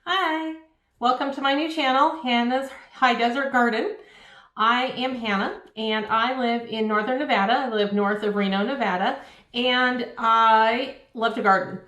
Hi, welcome to my new channel, Hannah's High Desert Garden. I am Hannah and I live in northern Nevada. I live north of Reno, Nevada, and I love to garden.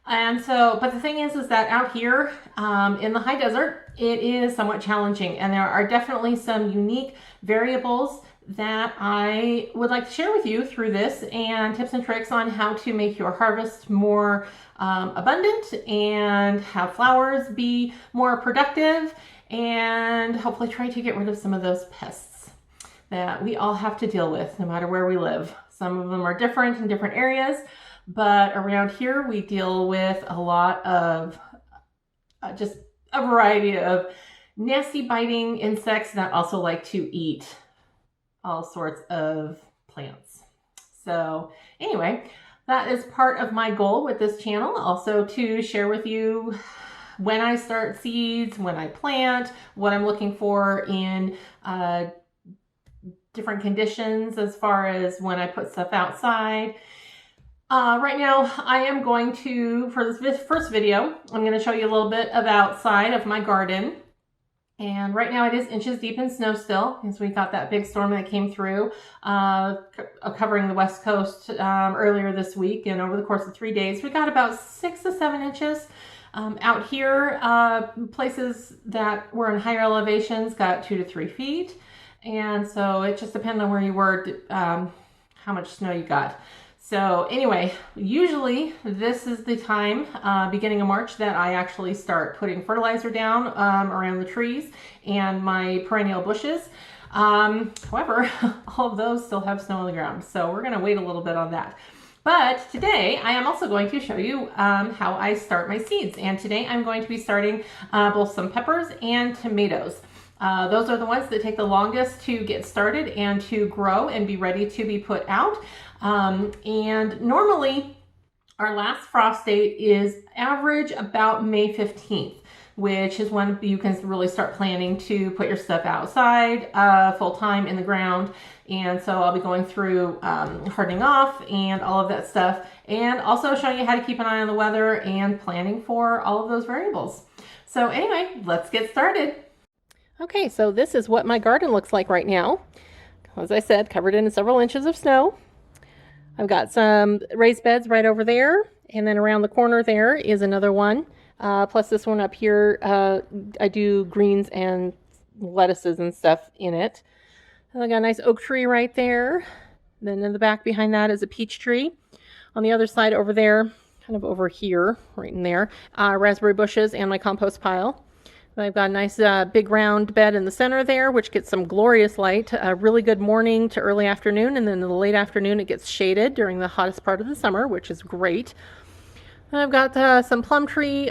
And so, but the thing is that out here in the high desert, it is somewhat challenging, and there are definitely some unique variables that I would like to share with you through this, and tips and tricks on how to make your harvest more abundant and have flowers be more productive, and hopefully try to get rid of some of those pests that we all have to deal with no matter where we live. Some of them are different in different areas, but around here we deal with a lot of just a variety of nasty biting insects that also like to eat all sorts of plants. So anyway, that is part of my goal with this channel, also to share with you when I start seeds, when I plant, what I'm looking for in different conditions as far as when I put stuff outside. Right now I am going to, for this first video, I'm going to show you a little bit of outside of my garden. And right now it is inches deep in snow still, because we got that big storm that came through covering the west coast earlier this week, and over the course of 3 days we got about 6 to 7 inches. Out here, places that were in higher elevations got 2 to 3 feet, and so it just depends on where you were, how much snow you got. So anyway, usually this is the time, beginning of March, that I actually start putting fertilizer down around the trees and my perennial bushes. However, all of those still have snow on the ground, so we're going to wait a little bit on that. But today I am also going to show you how I start my seeds. And today I'm going to be starting both some peppers and tomatoes. Those are the ones that take the longest to get started and to grow and be ready to be put out. And normally our last frost date is average about May 15th, which is when you can really start planning to put your stuff outside full time in the ground. And so I'll be going through hardening off and all of that stuff, and also showing you how to keep an eye on the weather and planning for all of those variables. So anyway, let's get started. Okay, so this is what my garden looks like right now. As I said, covered in several inches of snow. I've got some raised beds right over there, and then around the corner there is another one. Plus this one up here, I do greens and lettuces and stuff in it. And I got a nice oak tree right there. Then in the back behind that is a peach tree. On the other side over there, kind of over here, right in there, raspberry bushes and my compost pile. I've got a nice big round bed in the center there, which gets some glorious light, really good morning to early afternoon, and then in the late afternoon it gets shaded during the hottest part of the summer, which is great. And I've got some pear tree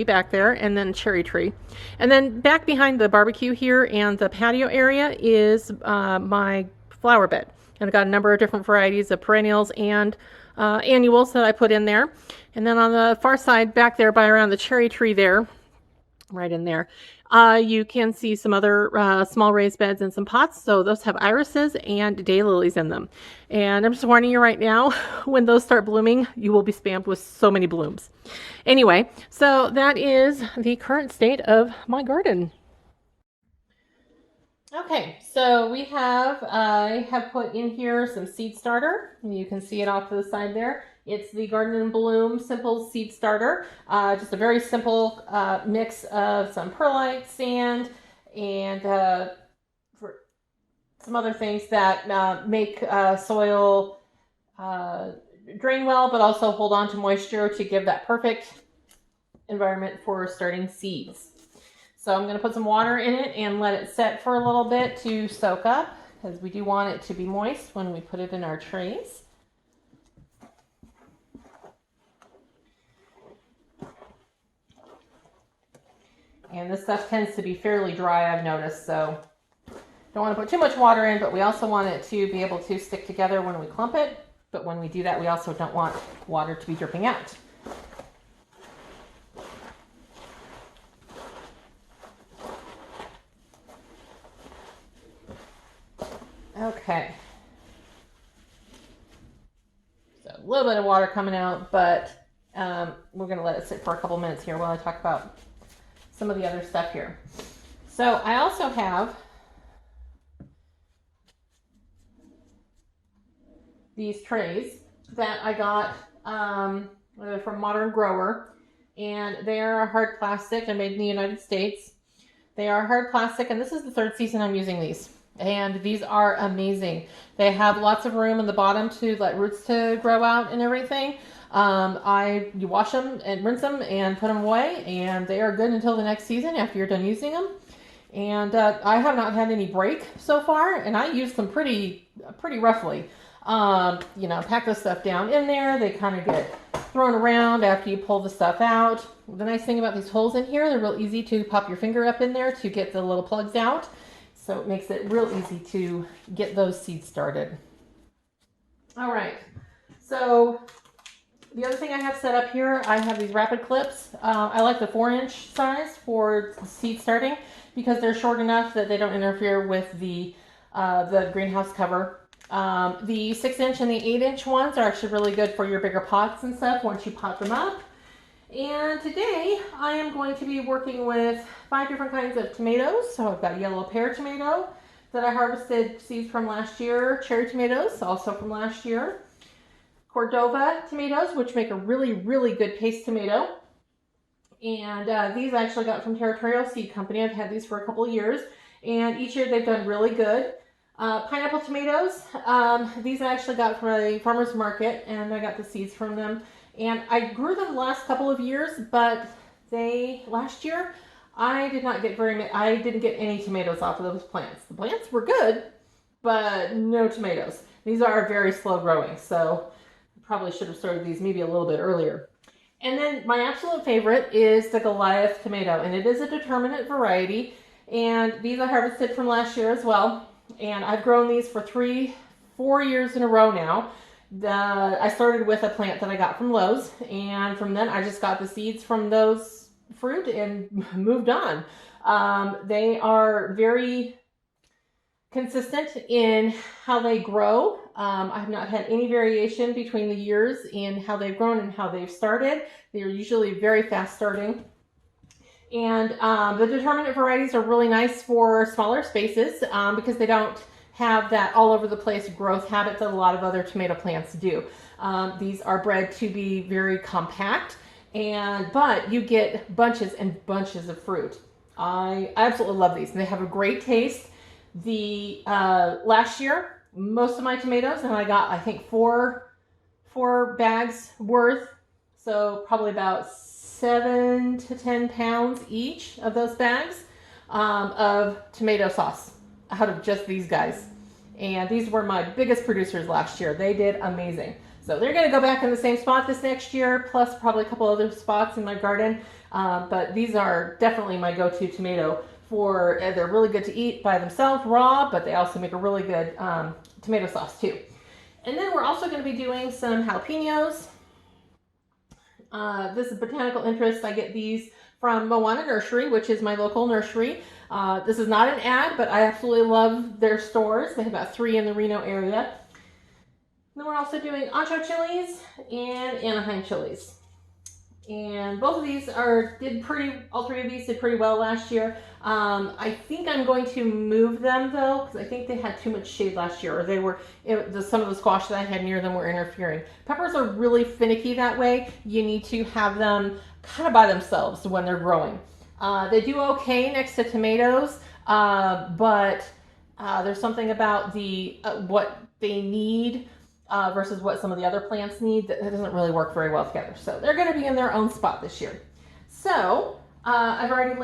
back there, and then cherry tree. And then back behind the barbecue here and the patio area is my flower bed. And I've got a number of different varieties of perennials and annuals that I put in there. And then on the far side back there by around the cherry tree there, right in there, you can see some other small raised beds and some pots. So those have irises and daylilies in them. And I'm just warning you right now, when those start blooming, you will be spammed with so many blooms. Anyway, so that is the current state of my garden. Okay, so I have put in here some seed starter. You can see it off to the side there. It's the Garden and Bloom Simple Seed Starter. Just a very simple mix of some perlite, sand, and for some other things that make soil drain well, but also hold on to moisture to give that perfect environment for starting seeds. So I'm going to put some water in it and let it set for a little bit to soak up, because we do want it to be moist when we put it in our trays. And this stuff tends to be fairly dry, I've noticed, so don't want to put too much water in, but we also want it to be able to stick together when we clump it. But when we do that, we also don't want water to be dripping out. Okay. So a little bit of water coming out, but we're going to let it sit for a couple minutes here while I talk about some of the other stuff here. So I also have these trays that I got from Modern Grower, and they are hard plastic and made in the United States. They are hard plastic, and this is the third season I'm using these. And these are amazing. They have lots of room in the bottom to let roots to grow out and everything. You wash them and rinse them and put them away, and they are good until the next season after you're done using them. And I have not had any break so far, and I use them pretty roughly. You know, pack the stuff down in there. They kind of get thrown around after you pull the stuff out. The nice thing about these holes in here, they're real easy to pop your finger up in there to get the little plugs out. So it makes it real easy to get those seeds started. All right. So the other thing I have set up here, I have these rapid clips. I like the 4-inch size for seed starting because they're short enough that they don't interfere with the greenhouse cover. The 6-inch and the 8-inch ones are actually really good for your bigger pots and stuff once you pot them up. And today I am going to be working with 5 different kinds of tomatoes. So I've got yellow pear tomato that I harvested seeds from last year, cherry tomatoes also from last year, Cordova tomatoes, which make a really, really good paste tomato. And these I actually got from Territorial Seed Company. I've had these for a couple of years, and each year they've done really good. Pineapple tomatoes, these I actually got from a farmer's market, and I got the seeds from them. And I grew them the last couple of years, but last year, I didn't get any tomatoes off of those plants. The plants were good, but no tomatoes. These are very slow growing, so I probably should have started these maybe a little bit earlier. And then my absolute favorite is the Goliath tomato, and it is a determinate variety. And these I harvested from last year as well. And I've grown these for 4 years in a row now. I started with a plant that I got from Lowe's, and from then I just got the seeds from those fruit and moved on. They are very consistent in how they grow. I have not had any variation between the years in how they've grown and how they've started. They're usually very fast starting. And the determinate varieties are really nice for smaller spaces because they don't have that all over the place growth habit that a lot of other tomato plants do. These are bred to be very compact, but you get bunches and bunches of fruit. I absolutely love these, and they have a great taste. The last year, most of my tomatoes, and I got I think four bags worth, so probably about 7 to 10 pounds each of those bags of tomato sauce out of just these guys. And these were my biggest producers last year. They did amazing. So they're going to go back in the same spot this next year, plus probably a couple other spots in my garden. But these are definitely my go-to tomato for, they're really good to eat by themselves raw, but they also make a really good tomato sauce too. And then we're also going to be doing some jalapenos. This is botanical interest. I get these from Moana Nursery, which is my local nursery. This is not an ad, but I absolutely love their stores. They have about 3 in the Reno area. Then we're also doing ancho chilies and Anaheim chilies. And both of these all 3 of these did pretty well last year. I think I'm going to move them though, because I think they had too much shade last year, or some of the squash that I had near them were interfering. Peppers are really finicky that way. You need to have them kind of by themselves when they're growing. They do okay next to tomatoes, but there's something about what they need versus what some of the other plants need that doesn't really work very well together. So they're going to be in their own spot this year. So I've already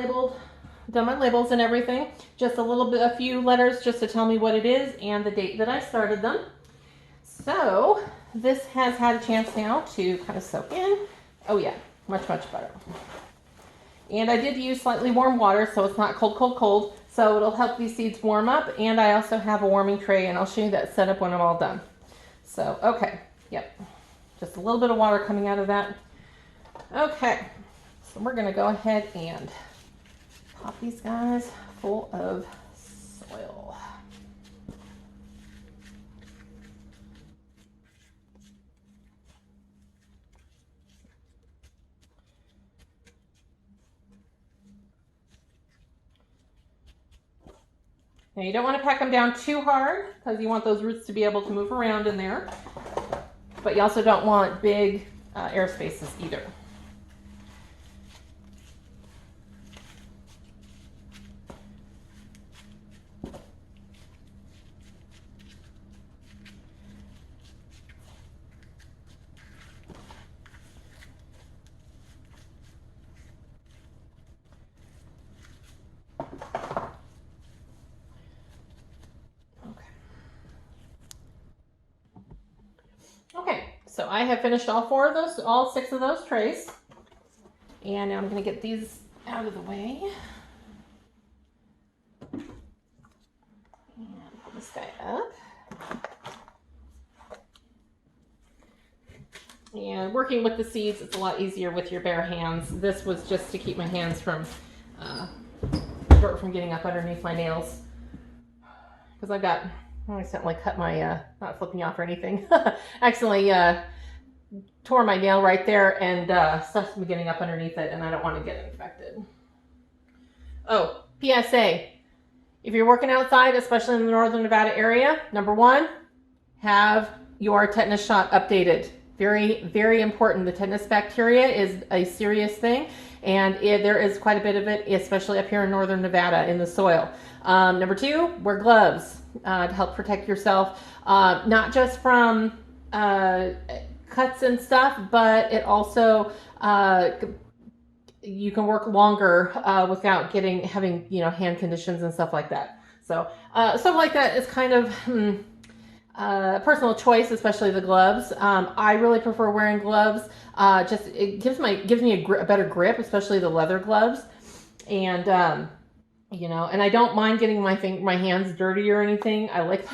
done my labels and everything. Just a few letters just to tell me what it is and the date that I started them. So this has had a chance now to kind of soak in. Oh yeah, much better. And I did use slightly warm water, so it's not cold. So it'll help these seeds warm up. And I also have a warming tray, and I'll show you that setup when I'm all done. So, okay, yep, just a little bit of water coming out of that. Okay, so we're gonna go ahead and pop these guys full of soil. Now you don't want to pack them down too hard because you want those roots to be able to move around in there. But you also don't want big air spaces either. Okay, so I have finished all 6 of those trays. And now I'm going to get these out of the way. And pull this guy up. And working with the seeds, it's a lot easier with your bare hands. This was just to keep my hands from dirt from getting up underneath my nails. Because I accidentally cut my, not flipping off or anything, accidentally tore my nail right there, and stuff's been getting up underneath it, and I don't want to get infected. Oh, PSA, if you're working outside, especially in the northern Nevada area, number 1, have your tetanus shot updated. Very, very important. The tetanus bacteria is a serious thing, and there is quite a bit of it, especially up here in northern Nevada in the soil. Number 2, wear gloves to help protect yourself, not just from cuts and stuff, but it also you can work longer without having hand conditions and stuff like that. So stuff like that is kind of personal choice, especially the gloves. I really prefer wearing gloves. Just it gives me a better grip, especially the leather gloves, and and I don't mind getting my hands dirty or anything.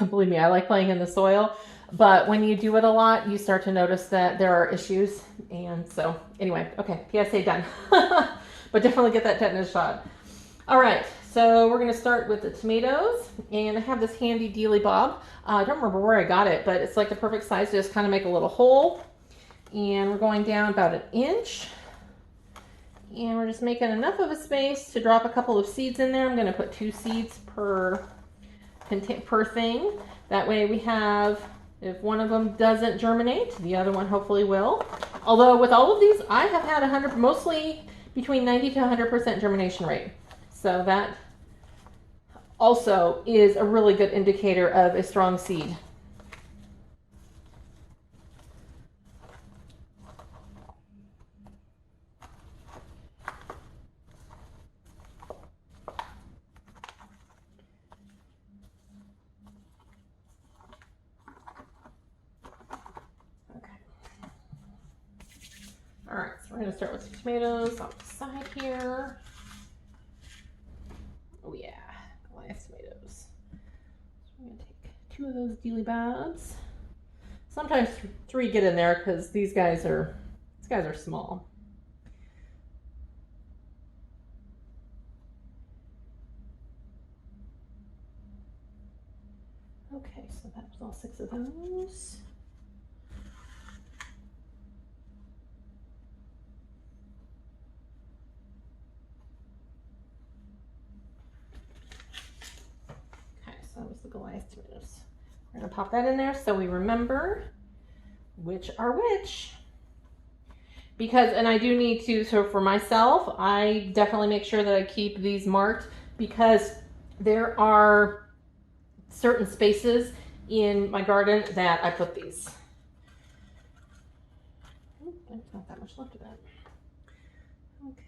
Believe me, I like playing in the soil. But when you do it a lot, you start to notice that there are issues. And so anyway, okay, PSA done. But definitely get that tetanus shot. All right, so we're gonna start with the tomatoes. And I have this handy dealy bob. I don't remember where I got it, but it's like the perfect size to just kind of make a little hole. And we're going down about 1 inch. And we're just making enough of a space to drop a couple of seeds in there. I'm gonna put 2 seeds per thing. That way we have, if one of them doesn't germinate, the other one hopefully will. Although with all of these, I have had mostly between 90 to 100% germination rate. So that also is a really good indicator of a strong seed. All right, so we're going to start with some tomatoes on the side here. Oh yeah, Goliath tomatoes. So I'm going to take 2 of those dealy bobs. Sometimes 3 get in there because these guys are small. Okay, so that was all 6 of those. That was the Goliath tomatoes. We're going to pop that in there so we remember which are which. And I do need to, so for myself, I definitely make sure that I keep these marked because there are certain spaces in my garden that I put these. There's not that much left of that. Okay.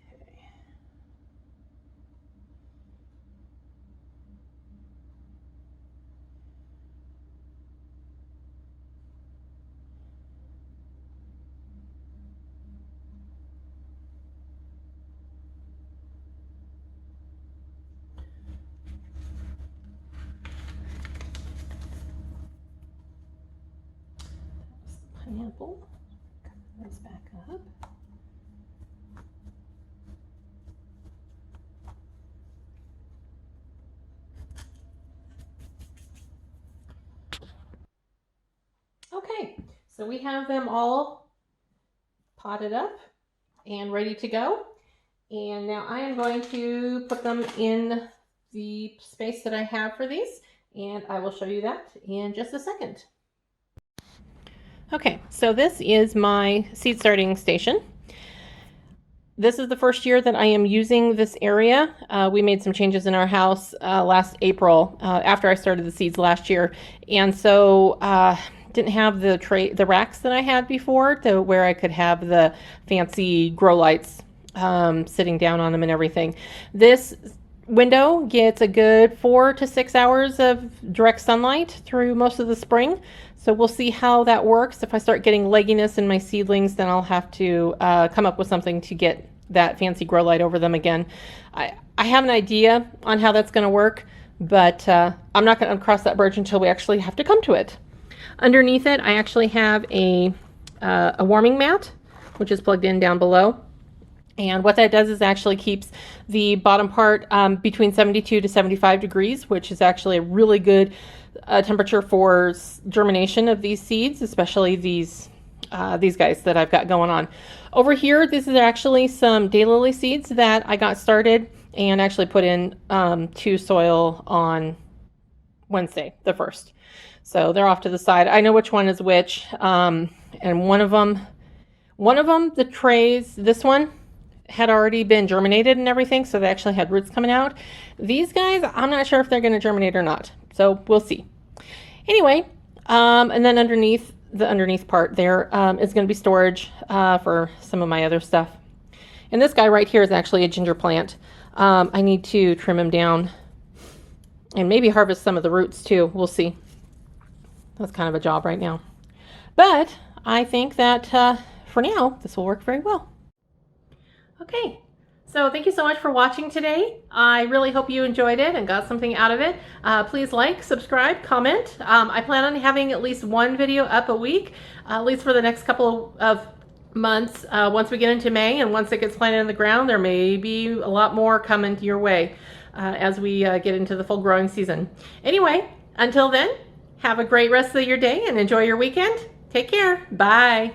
Pineapple, cover this back up. Okay, so we have them all potted up and ready to go. And now I am going to put them in the space that I have for these, and I will show you that in just a second. Okay, so this is my seed starting station. This is the first year that I am using this area. We made some changes in our house last April after I started the seeds last year, and so didn't have the racks that I had before, where I could have the fancy grow lights sitting down on them and everything. This window gets a good 4 to 6 hours of direct sunlight through most of the spring. So we'll see how that works. If I start getting legginess in my seedlings, then I'll have to come up with something to get that fancy grow light over them again. I have an idea on how that's going to work, but I'm not going to cross that bridge until we actually have to come to it. Underneath it, I actually have a warming mat, which is plugged in down below. And what that does is actually keeps the bottom part between 72 to 75 degrees, which is actually a really good temperature for germination of these seeds, especially these guys that I've got going on. Over here, this is actually some daylily seeds that I got started and actually put in to soil on Wednesday, the 1st. So they're off to the side. I know which one is which. And one of them, the trays, this one had already been germinated and everything, so they actually had roots coming out. These guys, I'm not sure if they're going to germinate or not, so we'll see. Anyway, and then underneath part there is going to be storage for some of my other stuff. And this guy right here is actually a ginger plant. I need to trim him down and maybe harvest some of the roots too. We'll see. That's kind of a job right now, but I think that for now this will work very well. Okay, so thank you so much for watching today. I really hope you enjoyed it and got something out of it. Please like, subscribe, comment. I plan on having at least one video up a week, at least for the next couple of months. Once we get into May and once it gets planted in the ground, there may be a lot more coming your way as we get into the full growing season. Anyway, until then, have a great rest of your day and enjoy your weekend. Take care. Bye.